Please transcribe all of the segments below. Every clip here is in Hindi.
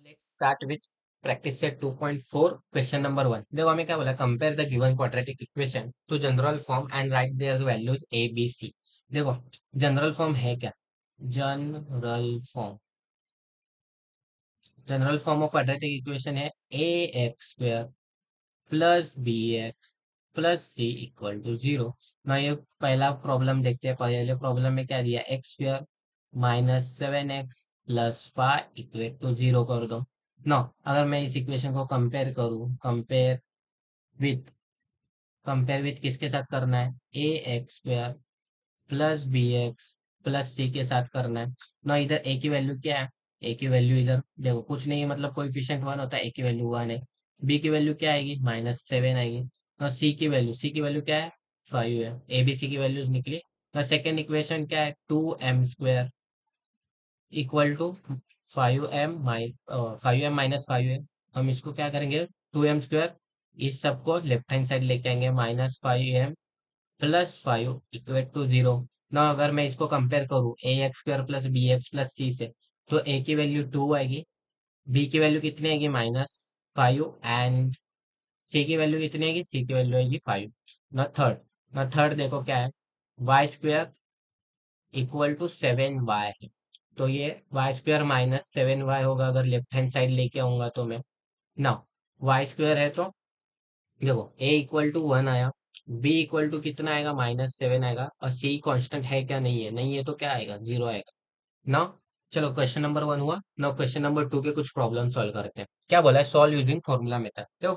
Let's start with practice set 2.4 question number 1। देखो हमें क्या बोला, compare the given quadratic equation to general form and write their values A B C. देखो जनरल फॉर्म है क्या? General form general form of quadratic equation है A X square plus B X plus C equal to zero. ना ये पहला प्रॉब्लम देखते हैं। पहले प्रॉब्लम में क्या दिया, X square minus 7x plus 5 equal to zero कर दो। नो, अगर मैं इस इक्वेशन को कंपेयर करूं, विथ कंपेयर विथ किसके साथ करना है, A X square plus B X plus C के साथ करना है ना। इधर ए की वैल्यू क्या है, ए की वैल्यू इधर देखो कुछ नहीं है, मतलब कोएफिशिएंट 1 होता है, ए की वैल्यू 1 है। बी की वैल्यू क्या आएगी, -7 आएगी। और सी की वैल्यू क्या है, 5 है। ए बी सी की वैल्यूज निकली। तो सेकेंड इक्वेशन क्या है, 2m² इक्वल टू 5m-5 है। हम इसको क्या करेंगे, 2m², इस सबको लेफ्ट हैंड साइड लेके आएंगे, -5m plus 5 equal to zero. ना अगर मैं इसको कंपेयर करूँ A X square plus B X plus C से, तो ए की वैल्यू 2 आएगी, बी की वैल्यू कितनी आएगी, -5, एंड सी की वैल्यू कितनी आएगी, सी की वैल्यू आएगी 5। ना थर्ड देखो क्या है, Y square equal to 7y है। तो ये वाई स्क्वायर -7y होगा अगर लेफ्ट हैंड साइड लेके आऊंगा तो मैं। ना वाई स्क्वायर है तो देखो ए इक्वल टू 1 आया, बी इक्वल टू कितना आएगा, -7 आएगा, और सी कांस्टेंट है क्या, नहीं है, नहीं है तो क्या आएगा, जीरो आएगा ना। चलो क्वेश्चन नंबर 1 हुआ ना। क्वेश्चन नंबर 2 के कुछ प्रॉब्लम सॉल्व करते हैं। क्या बोला है, सॉल्व यूजिंग फॉर्मूला मेथड। देखो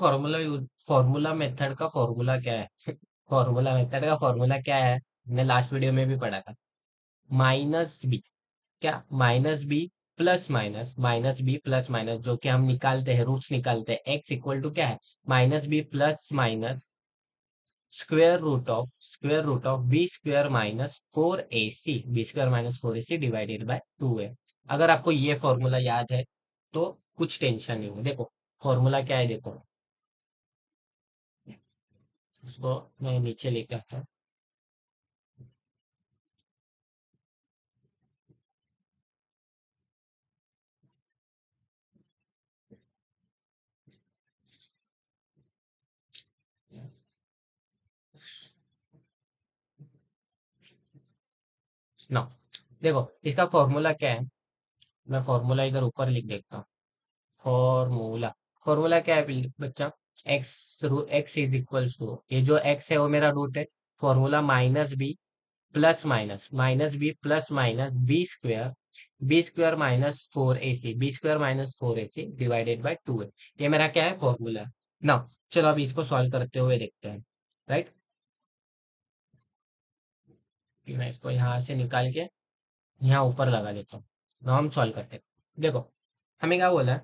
फॉर्मूला मेथड का फॉर्मूला क्या है फॉर्मूला मेथड का फॉर्मूला क्या है, हमने लास्ट वीडियो में भी पढ़ा था। माइनस बी, क्या, माइनस बी प्लस माइनस जो कि हम निकालते हैं, रूट्स निकालते हैं, एक्स इक्वल टू क्या है, -b+- square root of b² - 4ac divided by 2 है। अगर आपको ये फॉर्मूला याद है तो कुछ टेंशन नहीं है। देखो फॉर्मूला क्या है, देखो उसको मैं नीचे लेके आता हूँ। ना देखो इसका फॉर्मूला क्या है, मैं फॉर्मूला इधर ऊपर लिख देता हूँ। फॉर्मूला फॉर्मूला क्या है बच्चा, एक्स इज इक्वल्स टू, ये जो एक्स है वो मेरा रूट है। Formula minus B square -4ac divided by 2 है। ये मेरा क्या है, फॉर्मूला। ना चलो अभी इसको सॉल्व करते हुए देखते हैं। राइट, मैं इसको यहाँ से निकाल के यहाँ ऊपर लगा देता हूँ। ना हम सॉल्व करते हैं। देखो हमें क्या बोला है,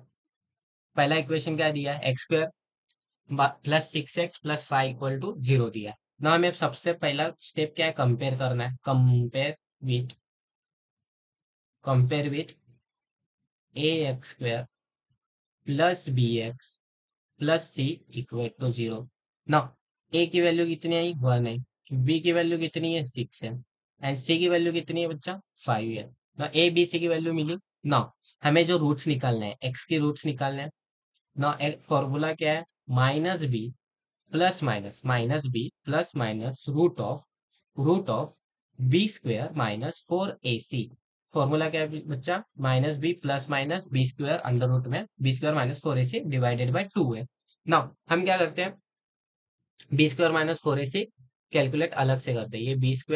पहला इक्वेशन क्या दिया है, x² +6x plus 5 equal to zero दिया। ना हमें सबसे पहला स्टेप क्या है, कंपेयर करना है। Compare with ax² plus bx plus C equal to zero. ना ए की वैल्यू कितनी आई, 1 है, बी की वैल्यू कितनी है, 6 है, एंड सी की वैल्यू कितनी है बच्चा, 5 है। ना ए बी सी की वैल्यू मिली। ना हमें जो रूट्स निकालने हैं, एक्स के रूट्स निकालने हैं। ना फॉर्मूला क्या है, minus B plus minus root of b² - 4ac। Formula क्या है बच्चा, -b+- b² √में b² - 4ac डिवाइडेड बाय 2 है। नाउ हम क्या करते हैं, b² - 4ac कैलकुलेट अलग से करते हैं, ये b² -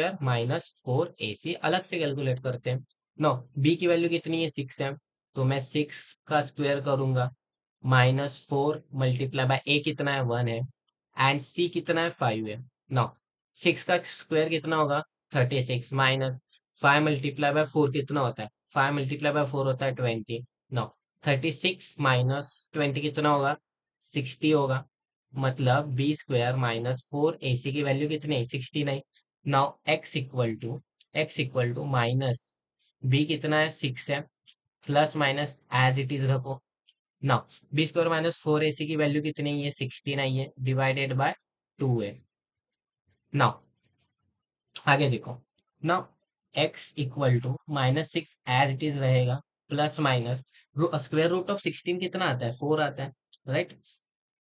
4ac अलग से कैलकुलेट करते हैं। नो, b की वैल्यू कितनी है, 6 है, तो मैं 6 का स्क्वायर करूंगा, -4 मल्टीप्लाई बाय ए कितना है, 1 है, एंड सी कितना है, 5 है। नाउ 6 का स्क्वायर कितना होगा, 36, माइनस 5 मल्टीप्लाई बाय 4 कितना होता है, 5 मल्टीप्लाई बाय 4 होता है 20। नाउ 36 - 20 कितना होगा, 60 होगा। मतलब b² - 4ac की वैल्यू कितनी है, 69। Now x equal to minus B कितना है, 6 है, plus minus as it is रखो। नाउ b² - 4ac की वैल्यू कितनी है, 69 है, डिवाइडेड बाय 2 है। नाउ आगे देखो। Now x equal to -6 as it is रहेगा, plus minus square root of 16 कितना आता है, 4 आता है, राइट।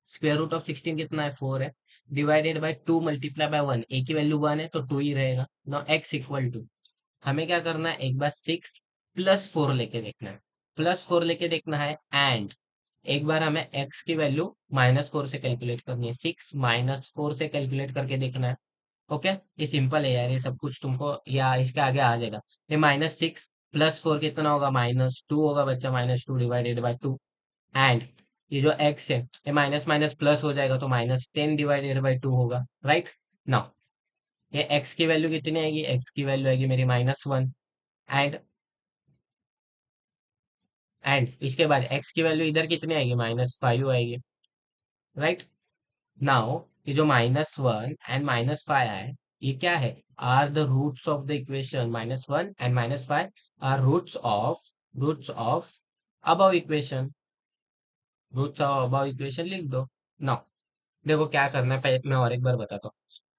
स्क्वायर रूट ऑफ 16 कितना है, 4 है, डिवाइडेड बाय 2 मल्टीप्लाई बाय 1, ए की वैल्यू 1 है तो 2 ही रहेगा। नो एक्स इक्वल टू, हमें क्या करना है, एक बार 6 प्लस 4 लेके देखना है, प्लस 4 लेके देखना है, एंड एक बार हमें एक्स की वैल्यू -4 से कैलकुलेट करनी है, 6 - 4 से कैलकुलेट करके देखना है। ओके, ये सिंपल है यार, ये सब कुछ तुमको या इसके आगे आ जाएगा। ये -6 प्लस 4 कितना होगा, -2 होगा बच्चा, -2 डिवाइडेड बाय 2, एंड ये जो x है ये माइनस माइनस प्लस हो जाएगा तो -10 डिवाइडेड बाय 2 होगा, राइट। नाउ ये x की वैल्यू कितनी आएगी, x की वैल्यू आएगी मेरी -1, एंड इसके बाद x की वैल्यू इधर कितनी आएगी, -5 आएगी, राइट। नाउ ये जो -1 एंड -5 है, ये क्या है, are the roots of the equation, -1 and -5 are roots of above equation, roots of above equation लिख दो। नाउ देखो क्या करना है, पहले मैं और एक बार बताता हूँ।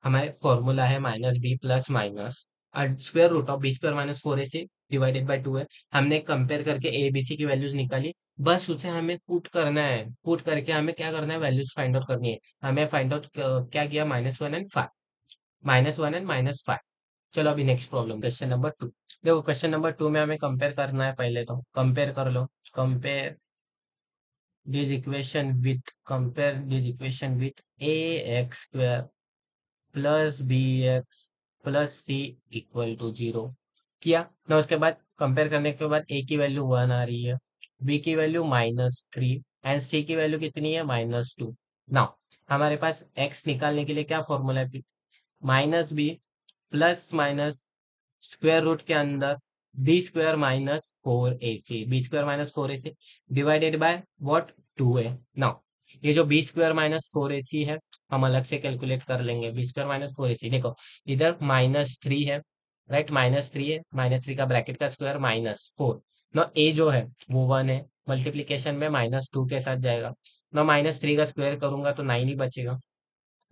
हमारे फॉर्मूला है -b plus minus square root of b² - 4ac divided by 2 है। हमने कंपेयर करके ए बी सी की वैल्यूज निकाली, बस उसे हमें पुट करना है, पुट करके हमें क्या करना है, वैल्यूज फाइंड आउट करनी है। हमें फाइंड आउट क्या किया, -1 एंड 5, -1 एंड -5। चलो अभी नेक्स्ट प्रॉब्लम, क्वेश्चन नंबर 2। देखो क्वेश्चन नंबर 2 में हमें कंपेयर करना है, पहले तो कंपेयर कर लो, compare this equation with ax² plus bx plus c equal to 0 किया ना। उसके बाद कंपेयर करने के बाद a की वैल्यू 1 आ रही है, b की वैल्यू -3 एंड c की वैल्यू कितनी है, -2। नाउ हमारे पास x निकालने के लिए क्या फॉर्मूला है, -b plus minus square root के अंदर b² - 4ac divided by what, 2 है। नाउ ये जो b² - 4ac है, हम अलग से कैलकुलेट कर लेंगे। b² - 4ac देखो, इधर -3 है, राइट, -3 है, -3 का ब्रैकेट का स्क्वायर -4। ना ए जो है वो 1 है, मल्टीप्लीकेशन में -2 के साथ जाएगा। ना -3 का स्क्वायर करूंगा तो 9 ही बचेगा,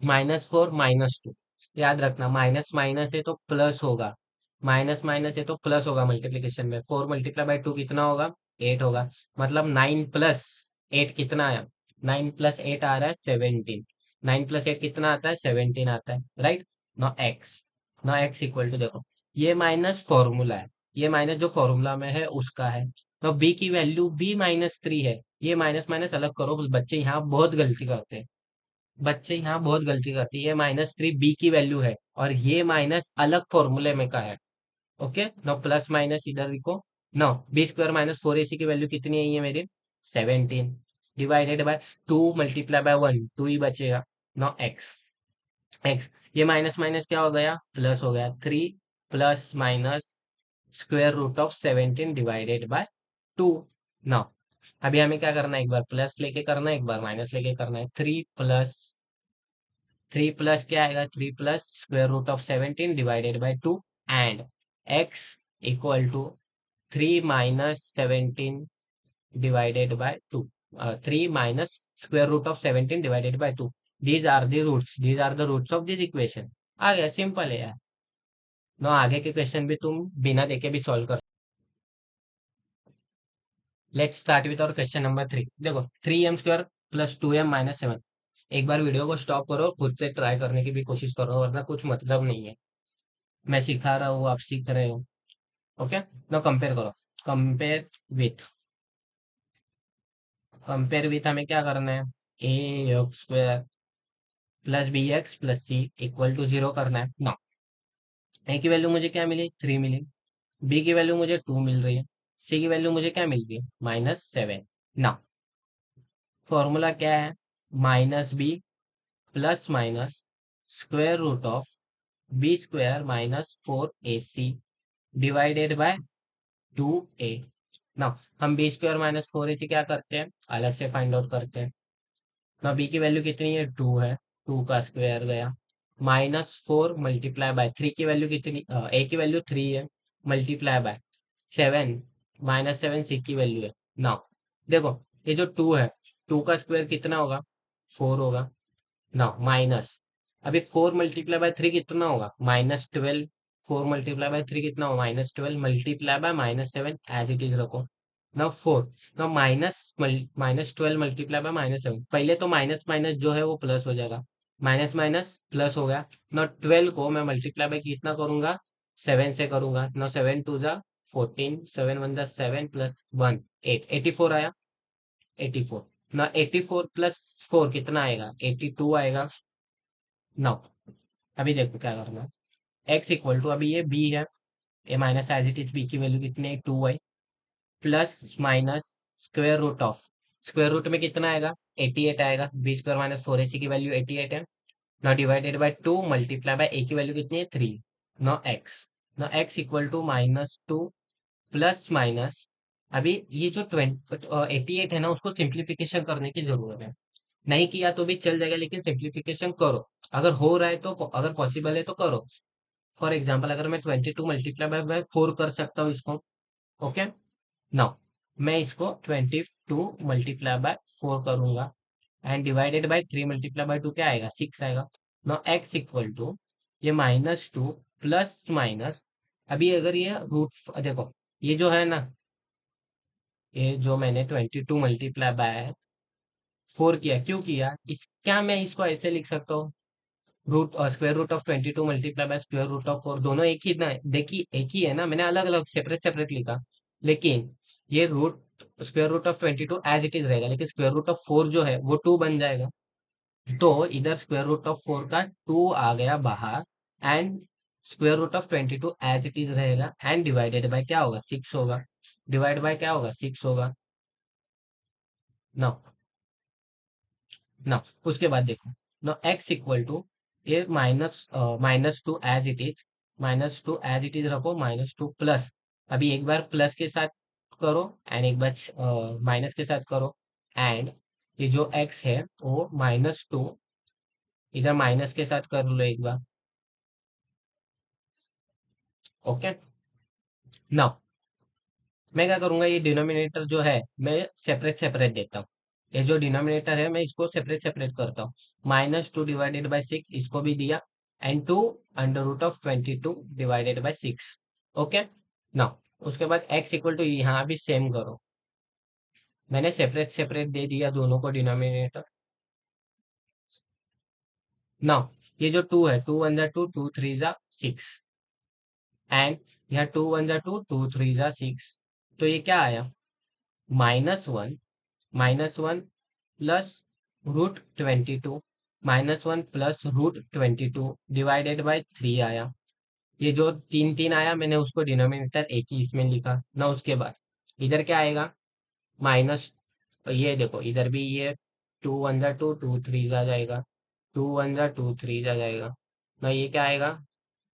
-4 -2, याद रखना माइनस माइनस है तो प्लस होगा, माइनस माइनस है तो प्लस होगा मल्टीप्लीकेशन में। 4 मल्टीप्लाई बाय 2 कितना होगा, 8 होगा, मतलब 9 प्लस 8 कितना आया, 9 प्लस 8 आ रहा है 17, 9 प्लस 8 कितना आता है, 17 आता है, right. No x equal to, देखो ये माइनस फॉर्मूला है, ये माइनस जो फॉर्मूला में है उसका है। तो बी की वैल्यू भी -3 है, ये माइनस माइनस अलग करो, बच्चे यहाँ बहुत गलती करते हैं, बच्चे यहाँ बहुत गलती करती है, ये -3 बी की वैल्यू है और ये माइनस अलग फॉर्मूले में का है। ओके, नो प्लस माइनस इधर लिखो। नो b² - 4ac की वैल्यू कितनी है, ये मेरी 17 डिवाइडेड बाय 2 मल्टीप्लाई बाय 1, 2 ही बचेगा। नो एक्स ये माइनस माइनस क्या हो गया, प्लस हो गया, 3 plus minus square root of 17 divided by 2। Now अभी हमें क्या करना है, एक बार प्लस लेके करना है, एक बार माइनस लेके करना है। 3 प्लस क्या आएगा, 3 plus square root of 17 divided by 2, and x equal to 3 - 17 divided by 2, 3 - square root of 17 divided by 2। These are the roots of this equation. आ गया, सिंपल है यार। नो आगे के क्वेश्चन भी तुम बिना देखे भी सॉल्व कर। लेट्स स्टार्ट विथ और क्वेश्चन नंबर 3। देखो 3m² प्लस 2m - 7। एक बार वीडियो को स्टॉप करो, खुद से ट्राई करने की भी कोशिश करो, वरना कुछ मतलब नहीं है। मैं सिखा रहा हूँ, आप सीख रहे हो। ओके, नो कंपेयर करो, कंपेयर विथ हमें क्या करना है, ax² plus bx plus c equal to 0 करना है। ना a की वैल्यू मुझे क्या मिली, 3 मिली, b की वैल्यू मुझे 2 मिल रही है, c की वैल्यू मुझे क्या मिल रही है, -7। ना फॉर्मूला क्या है, -b plus minus square root of b² - 4ac divided by 2a। ना हम b² - 4ac क्या करते हैं, अलग से फाइंड आउट करते हैं। ना b की वैल्यू कितनी है, 2 है, 2 का स्क्वायर गया, -4 मल्टीप्लाई बाय 3 की वैल्यू कितनी, a की वैल्यू 3 है, मल्टीप्लाई बाय 7, -7 c की वैल्यू है। ना देखो ये जो 2 है, 2 का स्क्वायर कितना होगा, 4 होगा। ना माइनस, अभी 4 मल्टीप्लाई बाय 3 कितना होगा, -12, 4 मल्टीप्लाई बाय 3 कितना होगा, -12 multiply by -7, as it is रखो, ना 4, ना -12 मल्टीप्लाई बाय -7। पहले तो माइनस माइनस जो है वो प्लस हो जाएगा, माइनस माइनस प्लस हो गया ना। 12 को मैं मल्टीप्लाई बाय कितना करूंगा, 7 से करूंगा ना। 7 टू जा 14, 7 वन जा 7 प्लस 1 8, 84 आया। 84 ना, 84 प्लस 4 कितना आएगा, 82 आएगा। नाउ अभी देखो क्या करना है। एक्स इक्वल टू, अभी ये बी है, A minus as it is, B की वैल्यू कितनी है, 2 है, plus minus square root of, square root में कितना आएगा, 88 आएगा। बी स्क्वायर माइनस 4ac की वैल्यू 88 है। ना डिवाइडेड बाय 2 मल्टीप्लाई बाय ए की वैल्यू कितनी है, 3। ना x equal to -2 plus minus, अभी ये जो 88 है ना, उसको सिंप्लीफिकेशन करने की जरूरत है। नहीं किया तो भी चल जाएगा, लेकिन सिंप्लीफिकेशन करो। अगर हो रहा है तो, अगर पॉसिबल है तो करो। फॉर एग्जाम्पल अगर मैं 22 मल्टीप्लाई बाय 4 कर सकता हूँ इसको, ओके। नाउ मैं इसको 22 मल्टीप्लाई बाय 4 करूंगा, and divided by 3 multiply by 2 क्या आएगा, 6 आएगा। नाउ एक्स इक्वल टू, ये -2 प्लस माइनस, अभी अगर ये रूट, देखो ये जो है ना, ये जो मैंने 22 मल्टीप्लाई बाय 4 किया, क्यों किया, इस क्या मैं इसको ऐसे लिख सकता हूँ, root square root of 22 multiply by square root of 4, दोनों एक ही ना है, देखिए एक ही है ना, मैंने अलग अलग सेपरेट सेपरेट लिखा। लेकिन ये root square root of 22 as it is रहेगा, लेकिन स्क्वायर रूट ऑफ 4 जो है वो 2 बन जाएगा। तो इधर स्क्वायर रूट ऑफ 4 का 2 आ गया बाहर, and square root of 22 as it is रहेगा, एंड डिवाइडेड बाय क्या होगा, 6 होगा। डिवाइड बाय क्या होगा, 6 होगा ना। ना उसके बाद देखो ना, एक्स इक्वल टू, ये -2 as it is, -2 as it is रखो, -2 प्लस, अभी एक बार प्लस के साथ करो, एंड एक बार माइनस के साथ करो, एंड ये जो एक्स है वो -2 इधर माइनस के साथ कर लो एक बार, ओके। ना मैं क्या करूंगा, ये डिनोमिनेटर जो है मैं सेपरेट सेपरेट देता हूँ। ये जो डिनोमिनेटर है मैं इसको सेपरेट सेपरेट करता हूँ। -2 डिवाइडेड बाय 6 इसको भी दिया, and 2 under root of 22 divided by 6, okay. ना उसके बाद x इक्वल टू, यहाँ भी सेम करो, मैंने सेपरेट सेपरेट दे दिया दोनों को डिनोमिनेटर। ना ये जो 2 है, 2 वन जा 2, 2 3 जा 6, एंड यहाँ 2 वन जा 2, 2 3 जा 6, तो ये क्या आया, -1, -1 प्लस √22, -1 प्लस √22 डिवाइडेड बाय 3 आया। ये जो तीन तीन आया मैंने उसको डिनोमिनेटर एक ही इसमें लिखा ना। उसके बाद इधर क्या आएगा, माइनस, ये देखो इधर भी ये 2 वन जा 2, 2 3 जा जाएगा, 2 वन जा 2 3 जा जाएगा ना। ये क्या आएगा,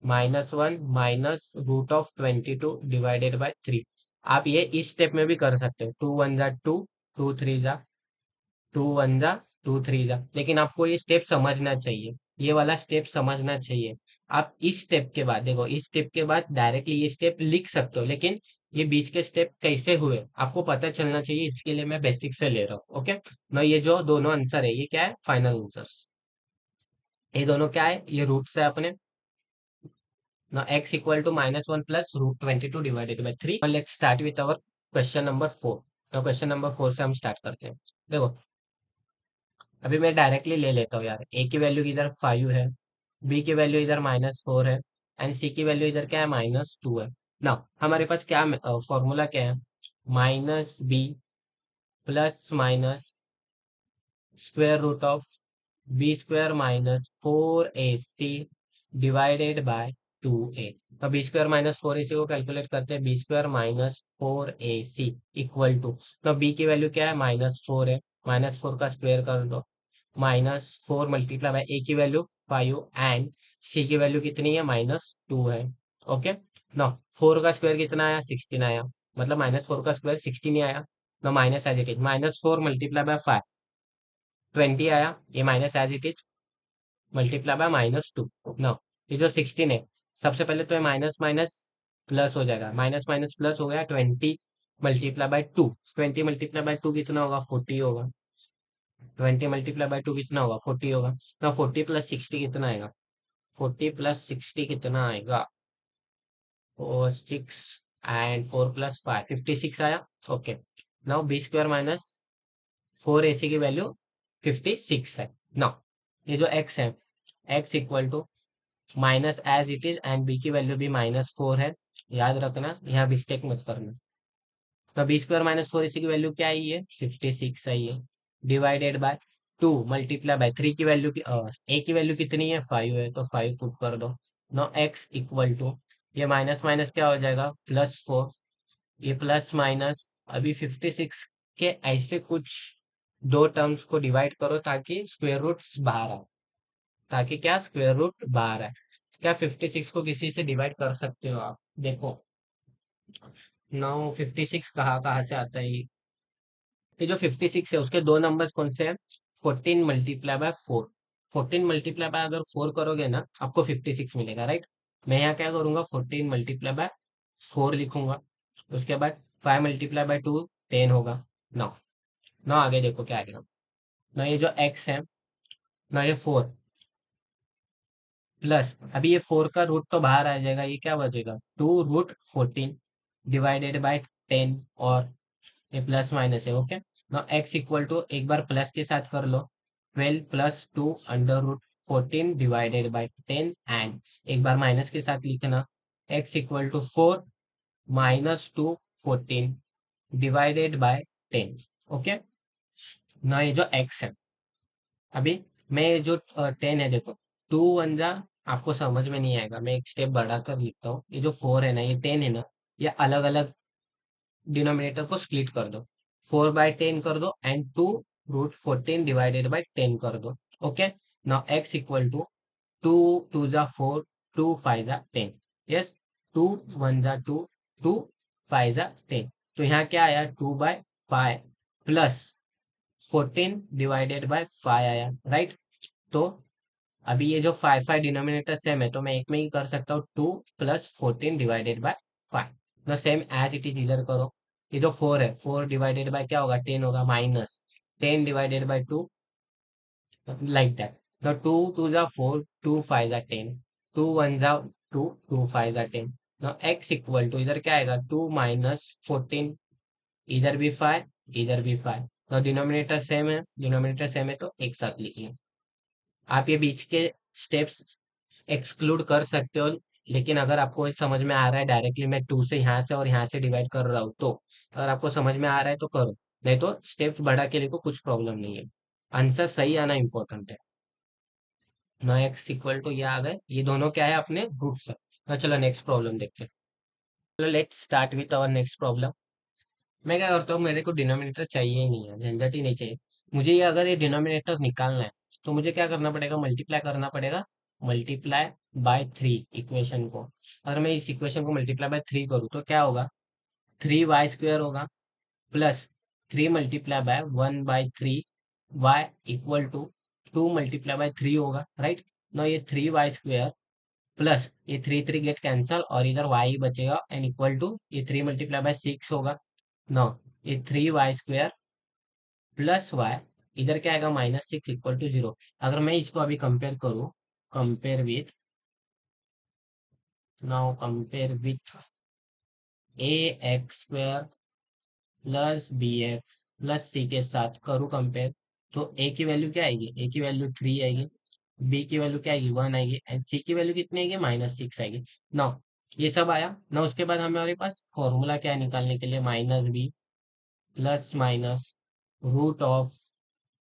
-1 माइनस √22 डिवाइडेड बाय 3। आप ये इस स्टेप में भी कर सकते हो, 2 वन जा 2, 2 3 जा 2 वन जा 2 3 जा, लेकिन आपको ये स्टेप समझना चाहिए, ये वाला स्टेप समझना चाहिए। आप इस स्टेप के बाद देखो, इस स्टेप के बाद डायरेक्टली ये स्टेप लिख सकते हो, लेकिन ये बीच के स्टेप कैसे हुए आपको पता चलना चाहिए, इसके लिए मैं बेसिक से ले रहा हूँ, ओके ना। ये जो दोनों आंसर है ये क्या है, फाइनल आंसर्स, ये दोनों क्या है, ये रूट्स है अपने ना। x इक्वल टू -1 प्लस √22 divided by 3। Let's start with our question number 4। तो क्वेश्चन नंबर 4 से हम स्टार्ट करते हैं। देखो अभी मैं डायरेक्टली ले लेता हूँ यार, ए की वैल्यू इधर 5 है, बी की वैल्यू इधर -4 है, एंड सी की वैल्यू इधर क्या है, -2 है। ना हमारे पास क्या फॉर्मूला क्या है, -b plus minus square root of b square -4ac divided by 2a। तो बी स्क्वायर -4ac को कैलकुलेट करते हैं, b square -4ac equal to, तो बी की वैल्यू क्या है, -4 है, -4 का स्क्वायर कर दो, -4 मल्टीप्लाई बाय ए की वैल्यू 5, एंड सी की वैल्यू कितनी है, -2 है, ओके ना। 4 का स्क्वायर कितना आया, 16 आया, मतलब -4 का स्क्वायर 16 ही आया ना। Minus as it is, -4 multiply by 5 20 आया, ये minus as it is multiply by -2 ना। ये जो 16 है, सबसे पहले तो ये माइनस माइनस प्लस हो जाएगा, माइनस माइनस प्लस हो गया, 20 मल्टीप्लाई बाय 2, 20 मल्टीप्लाई बाय 2 कितना होगा, 40 होगा। 20 मल्टीप्लाई बाय 2 कितना होगा, 40 होगा ना। 40 प्लस 60 कितना आएगा, 40 प्लस 60 कितना आएगा, 6 एंड 4 प्लस 5 56 आया, okay. Now b square minus 4ac की वैल्यू 56 है। नाउ ये जो x है, x equal to minus as it is and b की वैल्यू भी -4 है। याद रखना, यहाँ मिस्टेक मत करना। तो बी स्क्वायर माइनस 4ac की वैल्यू क्या आई है? 56 आई है। डिवाइडेड बाय 2 मल्टीप्लाई बाय 3 की वैल्यू की a की वैल्यू कितनी है? 5 है, तो 5 पुट कर दो। नो x इक्वल टू, ये माइनस माइनस क्या हो जाएगा? +4। ये प्लस माइनस, अभी 56 के ऐसे कुछ दो टर्म्स को डिवाइड करो ताकि स्क्वायर रूट बाहर आए, ताकि क्या स्क्वायर रूट बाहर आए। क्या 56 को किसी से डिवाइड कर सकते हो आप? देखो, 56 कहाँ कहाँ से आता है? ये जो 56 है उसके दो नंबर्स कौन से हैं? 14 मल्टीप्लाई बाय 4। 14 मल्टीप्लाई बाय अगर 4 करोगे ना, आपको 56 मिलेगा, राइट? मैं यहाँ क्या करूंगा? 14 मल्टीप्लाई बाय 4 लिखूंगा। उसके बाद 5 मल्टीप्लाई बाय 2 10 होगा। नौ नौ आगे देखो क्या आएगा। ना ये जो x है, ना ये 4 प्लस, अभी ये 4 का रूट तो बाहर आ जाएगा, ये क्या बचेगा? 2√14 डिवाइडेड बाय 10, और ये प्लस माइनस है, ओके। ना x इक्वल टू, एक बार प्लस के साथ कर लो, 12 + 2 √14 डिवाइडेड बाय 10, एंड एक बार माइनस के साथ लिखना, x equal to 4 -2 14 divided by 10, okay. ना ये जो x है, अभी मैं ये जो 10 है, देखो 2 × 1 आपको समझ में नहीं आएगा, मैं एक स्टेप बढ़ा कर लिखता हूँ। ये जो 4 है ना, ये 10 है ना, ये अलग अलग डिनोमिनेटर को स्प्लिट कर दो। 4/10 कर दो एंड 2√14 डिवाइडेड बाय 10 कर दो, okay. Now x equal to 2 × 2 = 4, 2 × 5 = 10, yes. 2 × 1 = 2, 2 × 5 = 10। तो यहाँ क्या आया? 2/5 प्लस 14 डिवाइडेड बाय 5 आया, राइट? तो अभी ये जो 5 डिनोमिनेटर सेम है, तो मैं एक में ही कर सकता हूँ, 2 + 14 डिवाइडेड बाय 5। ना सेम एज इट इज इधर करो। ये जो 4 है, 4 डिवाइडेड बाय क्या होगा? 10 होगा, minus 10 divided by 2, like that. ना 2 × 2 = 4, 2 × 5 = 10, 2 × 1 = 2, 2 × 5 = 10। ना x इक्वल टू, इधर क्या आएगा? 2 - 14, इधर भी 5, इधर भी 5। तो डिनोमिनेटर सेम है, डिनोमिनेटर सेम है तो एक साथ लिख लें। आप ये बीच के स्टेप्स एक्सक्लूड कर सकते हो, लेकिन अगर आपको ये समझ में आ रहा है डायरेक्टली मैं 2 से यहाँ से और यहाँ से डिवाइड कर रहा हूँ, तो अगर आपको समझ में आ रहा है तो करो, नहीं तो स्टेप्स बढ़ा के लिखो, कुछ प्रॉब्लम नहीं है। आंसर सही आना इंपॉर्टेंट है। नो एक्स इक्वल टू, ये आ गए, ये दोनों क्या है? अपने रूट्स है। तो चलो नेक्स्ट प्रॉब्लम देखते हैं। चलो let's start with our next problem. मैं क्या करता हूँ, मेरे को डिनोमिनेटर चाहिए ही नहीं है, झंझट ही नहीं चाहिए मुझे। ये अगर ये डिनोमिनेटर निकालना है, तो मुझे क्या करना पड़ेगा? मल्टीप्लाई करना पड़ेगा, मल्टीप्लाई बाय 3 इक्वेशन को। अगर मैं इस इक्वेशन को मल्टीप्लाई बाय 3 करूँ तो क्या होगा? 3y² होगा, plus 3 multiply by 1/3 y equal to 2 multiply by 3 होगा, राइट? ना ये 3y² प्लस ये 3 गेट कैंसल, और इधर y बचेगा, एंड इक्वल टू ये 3 मल्टीप्लाई बाय 6 होगा। नो, ये 3y² प्लस y, इधर क्या आएगा? -6 इक्वल टू 0। अगर मैं इसको अभी कंपेयर करूँ, compare with, now compare with ax² plus bx plus c के साथ करूँ कंपेयर, तो a की वैल्यू क्या आएगी? a की वैल्यू 3 आएगी, b की वैल्यू क्या आएगी? 1 आएगी, एंड c की वैल्यू कितनी आएगी? -6 आएगी। नाउ ये सब आया ना, उसके बाद हमारे पास फॉर्मूला क्या है निकालने के लिए? -b plus minus root of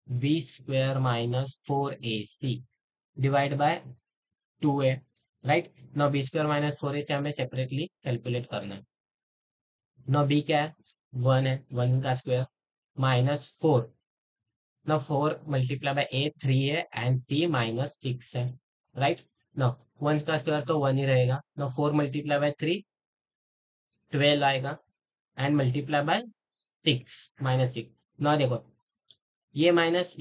b² -4ac divide by 2a, right? Now b² -4ac हमें सेपरेटली कैलकुलेट करना है। नाउ b क्या है? 1 है, 1 का square -4। Now 4 multiply bye a 3 है, एंड c -6 है, राइट? नाउ 1 का स्क्वायर तो 1 ही रहेगा। नाउ 4 मल्टीप्लाई बाय 3 12 आएगा, एंड मल्टीप्लाई बाय 6 -6। ना देखो, ये माइनस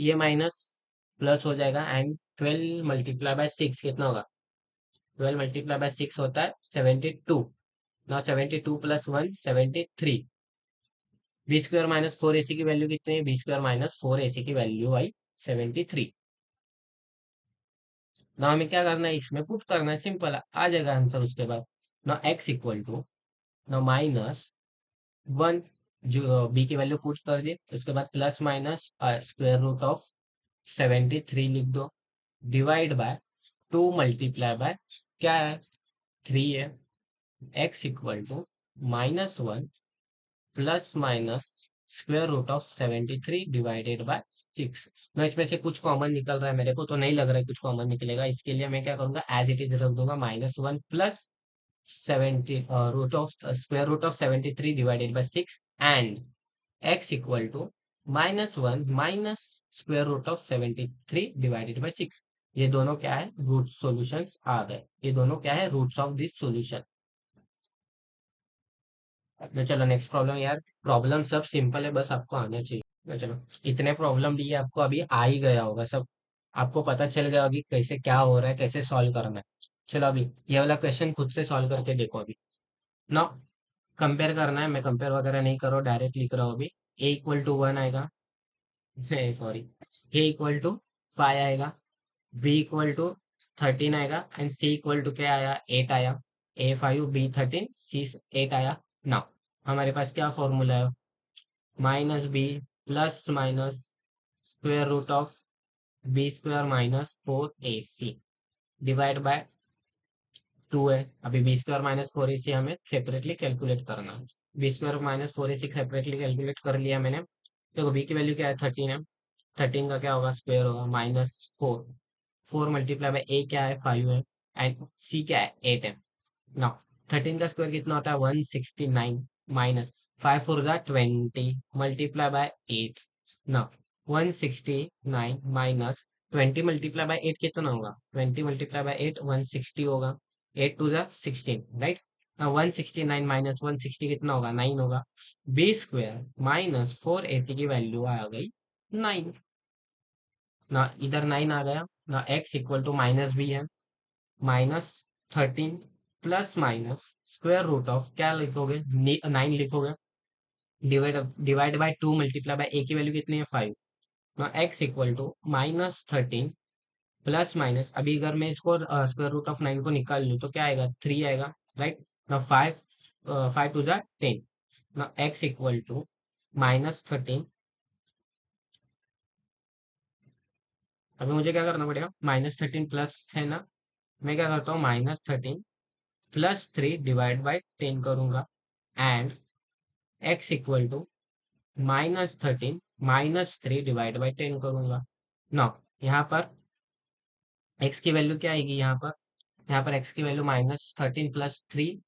प्लस हो जाएगा, एंड 12 मल्टीप्लाई बाय 6 कितना होगा? 12 मल्टीप्लाई बाय 6 होता है 72। नाउ 72 + 1 73। b² -4ac की वैल्यू कितनी है? b² -4ac की वैल्यू आई 73। ना हमें क्या करना है? इसमें पुट करना है, सिंपल है, आ जाएगा आंसर उसके बाद। ना x इक्वल टू, ना -1 जो बी की वैल्यू पुट कर दी, उसके बाद plus minus square root of 73 लिख दो, डिवाइड बाय 2 मल्टीप्लाई बाय क्या है, 3 है, x equal to -1 plus minus square root of 73 divided by 6। ना इसमें से कुछ कॉमन निकल रहा है, मेरे को तो नहीं लग रहा है कुछ कॉमन निकलेगा, इसके लिए मैं क्या करूंगा, एज इट इज रख दूंगा, -1 plus 70 root of square root of 73 divided by 6 and x equal to -1 minus square root of 73 divided by 6। ये दोनों क्या है, रूट सॉल्यूशंस आ गए, ये दोनों क्या है, रूट्स ऑफ दिस सॉल्यूशन। तो चलो नेक्स्ट प्रॉब्लम यार, प्रॉब्लम सब सिंपल है, बस आपको आना चाहिए। तो चलो, इतने प्रॉब्लम दिए आपको, अभी आ ही गया होगा सब, आपको पता चल गया होगा कि कैसे क्या हो रहा है, कैसे सॉल्व करना है। चलो अभी ये वाला क्वेश्चन खुद से सॉल्व करके देखो अभी ना, कंपेयर करना है, मैं कंपेयर वगैरह नहीं कर रहा हूँ, डायरेक्ट लिख रहा हूँ अभी। ए इक्वल टू 1 आएगा, सॉरी, ए इक्वल टू 5 आएगा, बी इक्वल टू 13 आएगा एंड सी इक्वल टू क्या आया, 8 आया। A5 B13 C 8 आया। नाउ हमारे पास क्या फॉर्मूला है, -b plus minus square root of B² -4AC divide by 2 है। अभी B² -4AC हमें सेपरेटली कैलकुलेट करना है। B² -4AC सेपरेटली कैलकुलेट कर लिया मैंने। देखो बी की वैल्यू क्या है, 13 है, 13 का क्या होगा, स्क्वायर होगा, -4, 4 मल्टीप्लाई बाय ए क्या है, 5 है, एंड सी क्या है, 8 है। नाउ 13 का स्क्वायर कितना होता है, 169 माइनस 5 4 जा 20 multiply by 8। Now 169 minus 20 multiply by 8 कितना होगा, 20 मल्टीप्लाई बाय 8 160 होगा, 8 2 जा 16, राइट। ना 169 माइनस 160 कितना होगा, 9 होगा। B² -4AC की वैल्यू आ गई 9। ना इधर 9 आ गया, ना x equal to minus B है, -13 plus minus square root of क्या लिखोगे, 9 लिखोगे, divide divide by 2 multiply by ए की वैल्यू कितनी है, 5। ना x equal to -13 plus minus, अभी अगर मैं इसको स्क्वायर रूट ऑफ 9 को निकाल लूँ तो क्या आएगा, 3 आएगा, राइट। ना 5 5 2 जा 10। ना एक्स इक्वल टू -13, अभी मुझे क्या करना पड़ेगा, -13 प्लस है ना, मैं क्या करता हूँ, -13 +3 डिवाइड बाई 10 करूंगा and x equal to -13 -3 divide by 10 करूंगा। नाउ यहाँ पर x की वैल्यू क्या आएगी, यहाँ पर x की value -13 +3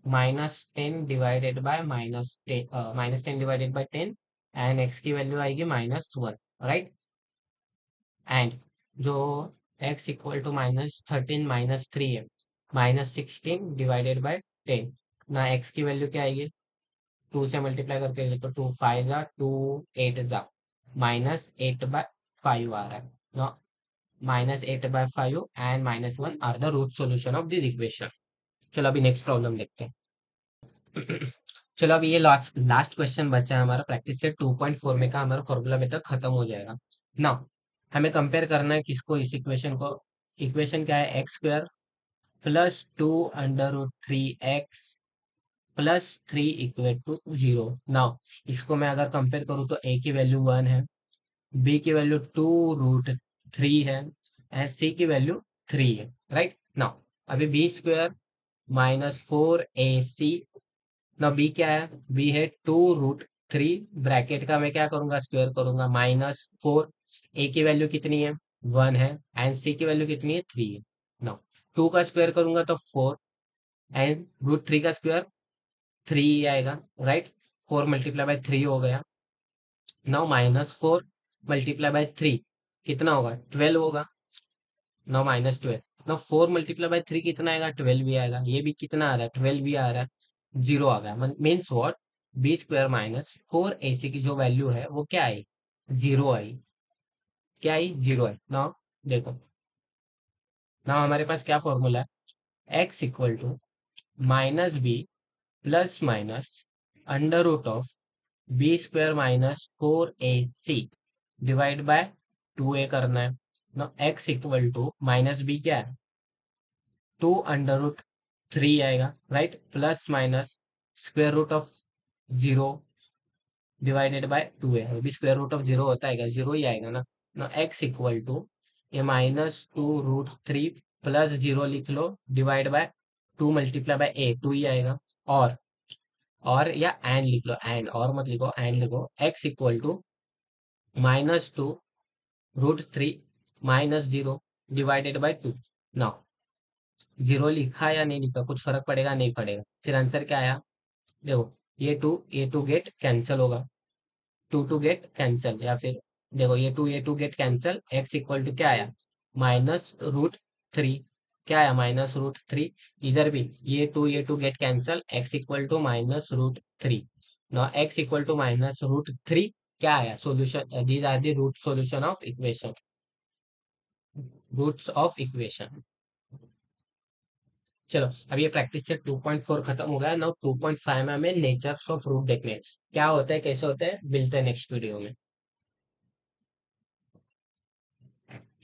-10 divided by -10 divided by 10 and x की वैल्यू आएगी -1, राइट। एंड जो x इक्वल टू -13 -3 है, -16 डिवाइडेड बाय 10। ना x की वैल्यू क्या आएगी, 2 से मल्टीप्लाई करके देखो, 2 5 जा 2 8 जा -8/5 आ रहा है ना, -8/5 and -1 are the root solution of this equation. चलो अभी नेक्स्ट प्रॉब्लम देखते हैं। चलो अभी ये लास्ट लास्ट क्वेश्चन बचा है हमारा, प्रैक्टिस सेट 2.4 में का हमारा फॉर्मूला मेथड खत्म हो जाएगा ना। हमें कंपेयर करना है किसको, इस इक्वेशन को। इक्वेशन क्या है, x² +2√3x +3 equal to 0। Now इसको मैं अगर कंपेयर करूँ तो a की वैल्यू 1 है, b की वैल्यू 2√3 है एंड c की वैल्यू 3 है, राइट। नाउ अभी B² -4AC, ना b क्या है, b है 2√3, ब्रैकेट का मैं क्या करूंगा, स्क्वायर करूंगा, -4, a की वैल्यू कितनी है, 1 है एंड c की वैल्यू कितनी है, 3 है। नाउ 2 का स्क्वायर करूंगा तो 4 एंड √3 का स्क्वायर 3 आएगा, राइट। 4 मल्टीप्लाई बाय 3 हो गया। नाउ -4 मल्टीप्लाई बाय 3 कितना होगा, 12 होगा। नाउ -12, नाउ 4 मल्टीप्लाई बाय 3 कितना आएगा, 12 भी आएगा। ये भी कितना आ रहा है, 12 भी आ रहा है, 0 आ गया। मीन्स वॉट, B² -4AC की जो वैल्यू है वो क्या आई, 0 आई। क्या आई, 0 आई। नाउ देखो, नाउ हमारे पास क्या फॉर्मूला है, x equal to -b plus minus under root of B² -4AC divide by 2a करना है ना। x इक्वल टू -b क्या है, 2√3 आएगा, right, plus minus square root of 0 divided by 2 है, अभी स्क्वायर रूट ऑफ जीरो होता है क्या, जीरो ही आएगा ना। ना एक्स इक्वल टू ये -2√3 प्लस जीरो लिख लो डिवाइड बाय 2 मल्टीप्लाई बाय ए, 2 ही आएगा। और और या एंड लिख लो, एंड और मत लिखो, एंड लिखो, x equal to -2√3 -0 divided by 2। Now zero लिखा या नहीं लिखा कुछ फर्क पड़ेगा नहीं पड़ेगा, फिर आंसर क्या आया, देखो ये टू गेट कैंसिल होगा, टू गेट कैंसिल, या फिर देखो ये two get cancel, x equal to क्या आया, -√3, क्या आया, -√3। इधर भी ये two get cancel, x equal to -√3। now x equal to -√3 क्या आया, solution, these are the root solution of equation, roots of equation. चलो अब ये प्रैक्टिस से 2.4 खत्म हो गया, नाउ 2.5 में हमें नेचर्स ऑफ रूट देखने हैं। क्या होता है कैसे होता है, मिलते हैं नेक्स्ट वीडियो में।